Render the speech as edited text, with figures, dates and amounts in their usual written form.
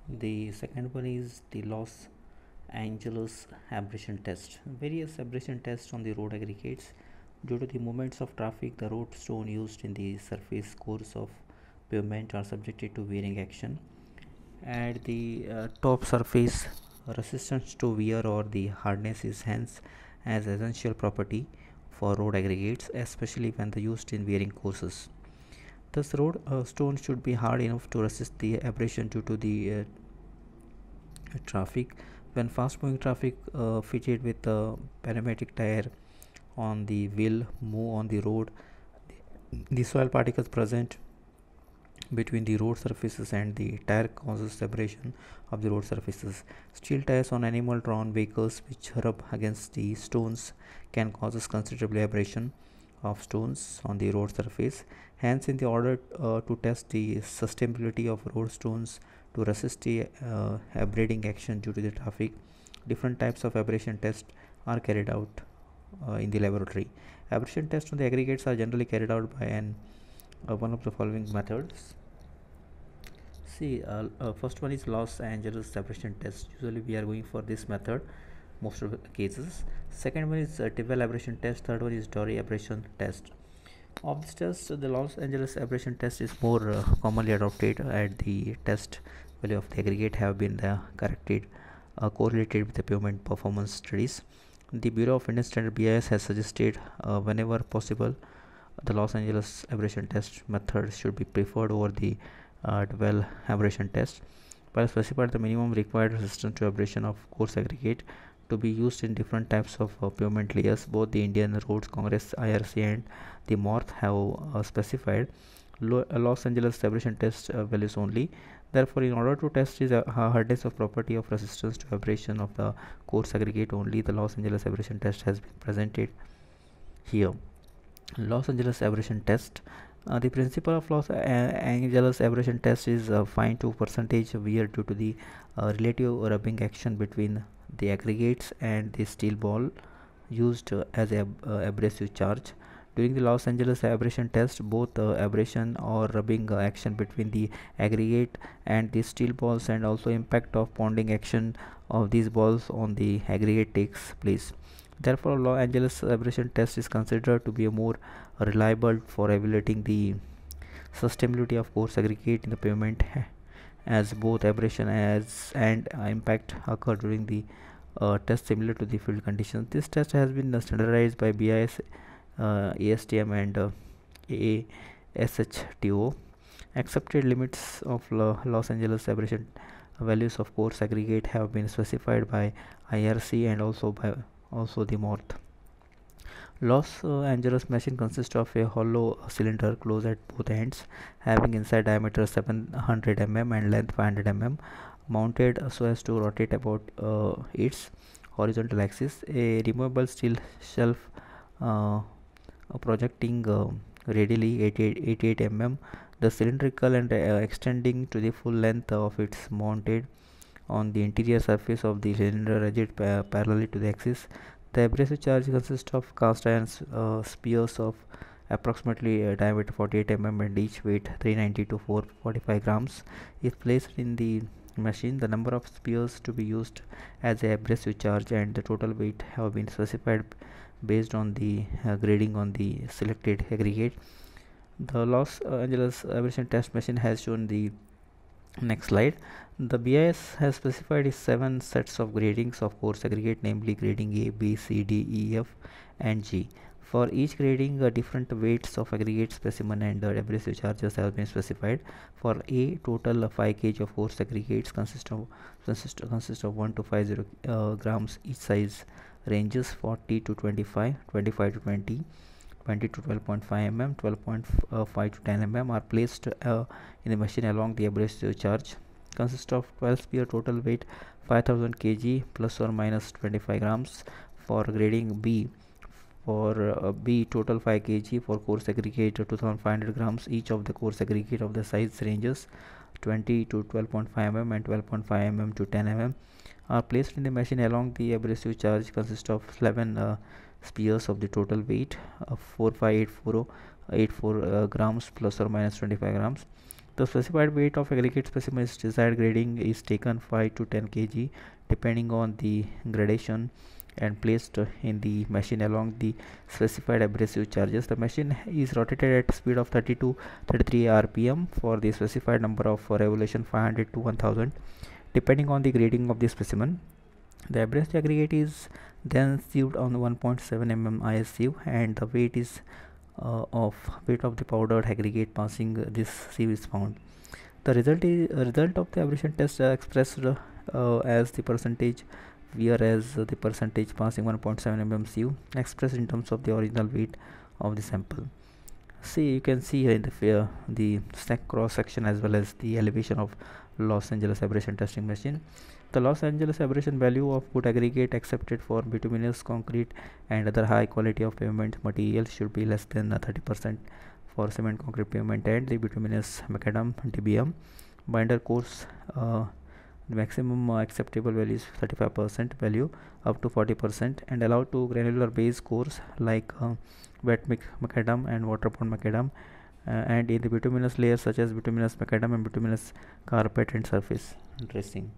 The second one is the Los Angeles abrasion test. Various abrasion tests on the road aggregates. Due to the movements of traffic, the road stone used in the surface cores of pavement are subjected to wearing action. At the top surface, resistance to wear or the hardness is hence as essential property for road aggregates, especially when they used in wearing courses. Thus, road stone should be hard enough to resist the abrasion due to the traffic. When fast moving traffic fitted with a pneumatic tire on the wheel move on the road, the soil particles present between the road surfaces and the tire causes abrasion of the road surfaces. Steel tires on animal drawn vehicles which rub against the stones can cause considerable abrasion of stones on the road surface. Hence, in the order to test the sustainability of road stones to resist the abrading action due to the traffic, different types of abrasion tests are carried out in the laboratory. Abrasion tests on the aggregates are generally carried out by one of the following methods. See, first one is Los Angeles separation test. Usually, we are going for this method most of the cases. Second one is Tibble abrasion test. Third one is Dory abrasion test. Of this test, the Los Angeles abrasion test is more commonly adopted, at the test value of the aggregate have been corrected, correlated with the pavement performance studies. The Bureau of Indian Standard (BIS) has suggested whenever possible the Los Angeles abrasion test method should be preferred over the Dwell abrasion test, while specified the minimum required resistance to abrasion of coarse aggregate to be used in different types of pavement layers. Both the Indian Roads Congress (IRC) and the MORTH have specified Los Angeles abrasion test values only. Therefore, in order to test the hardness of property of resistance to abrasion of the coarse aggregate only, the Los Angeles abrasion test has been presented here. Los Angeles abrasion test. The principle of Los Angeles abrasion test is fine to percentage wear due to the relative rubbing action between the aggregates and the steel ball used as a abrasive charge. During the Los Angeles abrasion test, both abrasion or rubbing action between the aggregate and the steel balls and also impact of ponding action of these balls on the aggregate takes place. Therefore, Los Angeles abrasion test is considered to be a more reliable for evaluating the sustainability of coarse aggregate in the pavement, as both abrasion as and impact occur during the test similar to the field conditions. This test has been standardized by BIS, ASTM, and AASHTO. Accepted limits of Los Angeles abrasion values of coarse aggregate have been specified by IRC and also the MORTH. Los Angeles machine consists of a hollow cylinder closed at both ends, having inside diameter 700 mm and length 500 mm, mounted so as to rotate about its horizontal axis. A removable steel shelf projecting radially 88 mm, the cylindrical and extending to the full length of its mounted on the interior surface of the cylinder rigid parallelly to the axis. The abrasive charge consists of cast iron spears of approximately diameter 48 mm and each weight 390 to 445 grams. If placed in the machine, the number of spears to be used as a abrasive charge and the total weight have been specified based on the grading on the selected aggregate. The Los Angeles abrasion test machine has shown the next slide. The BIS has specified 7 sets of gradings of coarse aggregate, namely grading A, B, C, D, E, F, and G. For each grading, different weights of aggregate specimen and abrasive charges have been specified. For A, total 5 kg of coarse aggregates consist of 1 to 50 grams each. Size ranges 40 to 25, 25 to 20, 20 to 12.5 mm, 12.5 to 10 mm are placed in the machine along the abrasive charge. Consists of 12 spear, total weight 5000 kg plus or minus 25 grams. For grading B, for B, total 5 kg for coarse aggregate 2500 grams each of the coarse aggregate of the size ranges 20 to 12.5 mm and 12.5 mm to 10 mm are placed in the machine along the abrasive charge. Consists of 11 spears of the total weight of 45840 84 grams plus or minus 25 grams. The specified weight of aggregate specimen is desired grading is taken 5 to 10 kg depending on the gradation and placed in the machine along the specified abrasive charges. The machine is rotated at speed of 30 to 33 rpm for the specified number of revolution 500 to 1000 depending on the grading of the specimen. The abrasive aggregate is then sieved on 1.7 mm IS sieve and the weight of the powdered aggregate passing this sieve is found. The result of the abrasion test expressed as the percentage wear as the percentage passing 1.7 mm sieve expressed in terms of the original weight of the sample. See, you can see here in the cross section as well as the elevation of Los Angeles abrasion testing machine. The Los Angeles abrasion value of good aggregate accepted for bituminous concrete and other high quality of pavement material should be less than 30% for cement concrete pavement and the bituminous macadam DBM. Binder course, the maximum acceptable value is 35% value up to 40% and allowed to granular base course like wet mix macadam and waterborne macadam and in the bituminous layers such as bituminous macadam and bituminous carpet and surface dressing.